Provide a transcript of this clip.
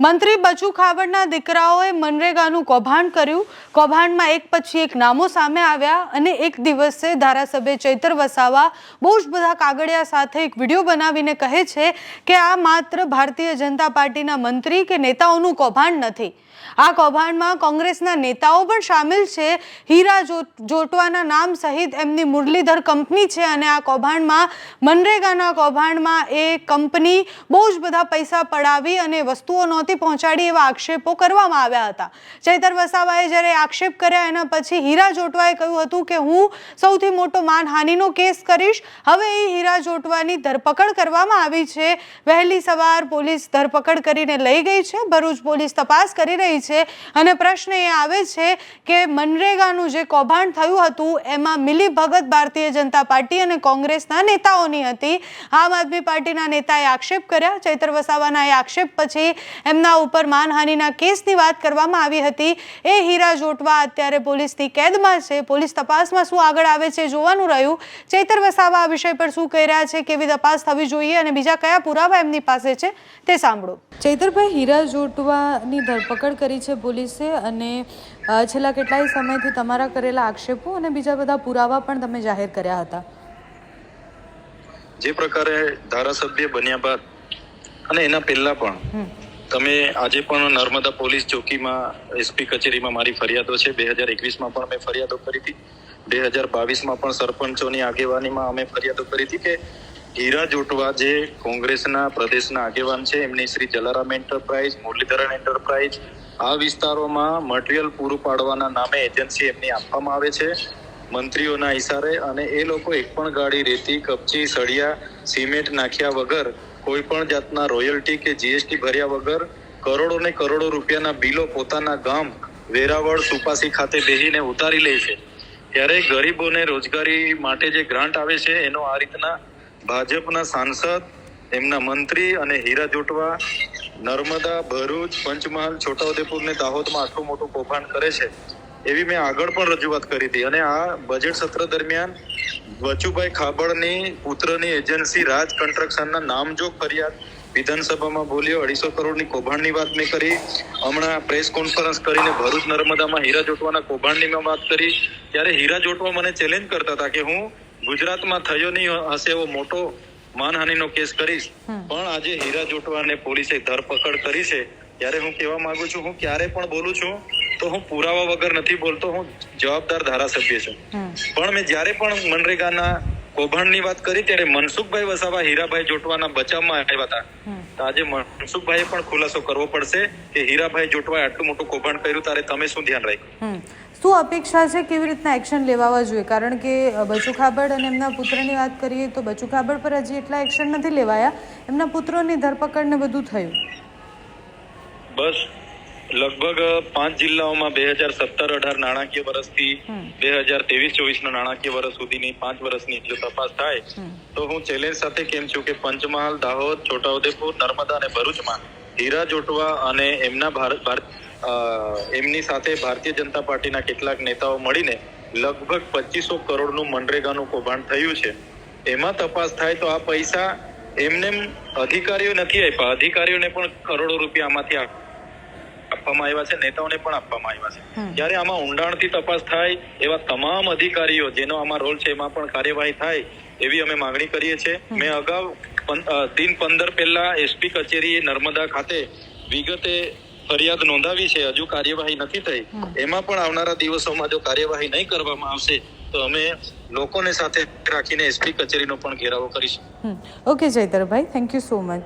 મંત્રી બચુ ખાબડના દીકરાઓએ મનરેગાનું કૌભાંડ કર્યું। કૌભાંડમાં એક પછી એક નામો સામે આવ્યા અને એક દિવસે ધારાસભ્ય ચૈતર વસાવા બહુ જ બધા કાગળિયા સાથે એક વિડીયો બનાવીને કહે છે કે આ માત્ર ભારતીય જનતા પાર્ટીના મંત્રી કે નેતાઓનું કૌભાંડ નથી, આ કૌભાંડમાં કોંગ્રેસના નેતાઓ પણ શામિલ છે। હીરા જોટવાના નામ સહિત એમની મુરલીધર કંપની છે અને આ કૌભાંડમાં મનરેગાના કૌભાંડમાં એ કંપની બહુ જ બધા પૈસા પડાવી અને વસ્તુઓ નહોતી પહોંચાડી એવા આક્ષેપો કરવામાં આવ્યા હતા। ચૈતર વસાવાએ જ્યારે આક્ષેપ કર્યા એના પછી હીરા જોટવાએ કહ્યું હતું કે હું સૌથી મોટો માનહાનિનો કેસ કરીશ। હવે એ હીરા જોટવાની ધરપકડ કરવામાં આવી છે। વહેલી સવાર પોલીસ ધરપકડ કરીને લઈ ગઈ છે। ભરૂચ પોલીસ તપાસ કરી રહી છે અને પ્રશ્ન એ આવે છે કે મનરેગાનું જે કૌભાંડ થયું હતું એમાં મિલીભગત ભારતીય જનતા પાર્ટી અને કોંગ્રેસના નેતાઓની હતી। આમ આદમી પાર્ટીના નેતાએ આક્ષેપ કર્યા। ચૈતર વસાવાના એ આક્ષેપ પછી એમના ઉપર માનહાનિના કેસની વાત કરવામાં આવી હતી। એ હીરા જોટવા અત્યારે પોલીસની કેદમાં છે। પોલીસ તપાસમાં શું આગળ આવે છે જોવાનું રહ્યું। ચૈતર વસાવા આ વિષય પર શું કહી રહ્યા છે, કેવી તપાસ થવી જોઈએ અને બીજા કયા પુરાવા એમની પાસે છે તે સાંભળો। ચૈતરભાઈ, હીરા જોટવાની ધરપકડ કરી છે પોલીસે અને છેલ્લા કેટલાય સમયથી તમારા કરેલા આક્ષેપો અને બીજા બધા પુરાવા પણ તમે જાહેર કર્યા હતા। જે પ્રકારે ધારાસભ્ય બન્યા બાદ અને એના પહેલા પણ તમે આજે પણ નર્મદા પોલીસ ચોકીમાં એસપી કચેરીમાં મારી ફરિયાદો છે। 2021માં પણ મેં ફરિયાદો કરી હતી, 2022માં પણ સરપંચોની આગેવાનીમાં અમે ફરિયાદો કરી હતી કે હીરા જોટવા જે કોંગ્રેસના પ્રદેશના આગેવાન છે, એમની શ્રી જલારામ એન્ટરપ્રાઇઝ, મુરલીધરન એન્ટરપ્રાઇઝ, આ વિસ્તારોમાં મટીરિયલ પૂરું પાડવાના નામે એજન્સી એમની આપવામાં આવે છે મંત્રીઓના ઇશારે, અને એ લોકો એક પણ ગાડી રેતી, કપચી, સળિયા, સિમેન્ટ નાખ્યા વગર, કોઈ પણ જાતના રોયલ્ટી કે જીએસટી ભર્યા વગર કરોડો ને કરોડો રૂપિયાના બિલો પોતાના ગામ વેરાવળ, સુપાસી ખાતે બેસીને ઉતારી લે છે। ત્યારે ગરીબોને રોજગારી માટે જે ગ્રાન્ટ આવે છે એનો આ રીતના ભાજપના સાંસદ, એમના મંત્રી અને હીરા જોટવા નર્મદા, ભરૂચ, પંચમહાલ, છોટાઉદેપુર ને દાહોદમાં આટલું મોટું કૌભાંડ કરે છે એવી મેં આગળ પણ રજૂઆત કરી હતી। અને આ બજેટ સત્ર દરમિયાન બચુભાઈ ખાબડની પુત્રની એજન્સી રાજ કન્સ્ટ્રક્શનના નામજોગ ફરિયાદ વિધાનસભામાં બોલ્યો। 250 કરોડની કૌભાંડની વાત મેં કરી। હમણાં પ્રેસ કોન્ફરન્સ કરીને ભરૂચ નર્મદામાં હીરા જોટવાના કૌભાંડની મેં વાત કરી। ત્યારે હીરા જોટવા મને ચેલેન્જ કરતા હતા કે હું ગુજરાતમાં થયો નહીં હશે એવો મોટો માનહાનિનો કેસ કરીશ, પણ આજે હીરા જોટવાને પોલીસે ધરપકડ કરી છે। ત્યારે હું કહેવા માંગુ છું, હું ક્યારે પણ બોલું છું તો હું પુરાવા વગર નથી બોલતો, હું જવાબદાર ધારાસભ્ય છું। પણ મેં જ્યારે પણ મનરેગાના કૌભાંડની વાત કરી ત્યારે મનસુખભાઈ વસાવા હીરાભાઈ જોટવાના બચાવમાં આવ્યા હતા। તો આજે મનસુખભાઈએ પણ ખુલાસો કરવો પડશે કે હીરાભાઈ જોટવાએ આટલું મોટું કૌભાંડ કર્યું, ત્યારે તમે શું ધ્યાન રાખ્યું? શું અપેક્ષા છે, કેવી રીતના એક્શન લેવા જોઈએ? કારણ કે બચુ ખાબડ અને એમના પુત્રની વાત કરીએ તો બચુ ખાબડ પર હજી એટલા એક્શન નથી લેવાયા, એમના પુત્રોની ધરપકડ ને બધું થયું। બસ લગભગ 5 જિલ્લાઓમાં 2017-18 નાણાકીય વર્ષથી 2023-24 નાણાકીય વર્ષ સુધીની 5 વર્ષની જો તપાસ થાય તો હું ચેલેન્જ સાથે કેમ છું કે પંચમહાલ, દાહોદ, છોટાઉદેપુર, નર્મદા અને ભરૂચમાં હીરા જોટવા અને એમની સાથે ભારતીય જનતા પાર્ટીના કેટલાક નેતાઓ મળીને લગભગ 2500 કરોડનું મનરેગાનું કૌભાંડ થયું છે। એમાં તપાસ થાય તો આ પૈસા એમને અધિકારીઓ નથી આપ્યા, અધિકારીઓને પણ કરોડો રૂપિયા આમાંથી આપવામાં આવ્યા છે, નેતાઓને પણ આપવામાં આવ્યા છે। ત્યારે આમાં ઊંડાણથી તપાસ થાય, એવા તમામ અધિકારીઓ જેનો આમાં રોલ છે એમાં પણ કાર્યવાહી થાય એવી અમે માંગણી કરીએ છીએ। મેં અગાઉ 3-15 પહેલા એસપી કચેરી નર્મદા ખાતે વિગતે ફરિયાદ નોંધાવી છે, હજુ કાર્યવાહી નથી થઈ। એમાં પણ આવનારા દિવસોમાં જો કાર્યવાહી નહીં કરવામાં આવશે તો અમે લોકોને સાથે રાખીને એસપી કચેરીનો પણ ઘેરાવો કરીશું। Okay Chaitarbhai, thank you so much.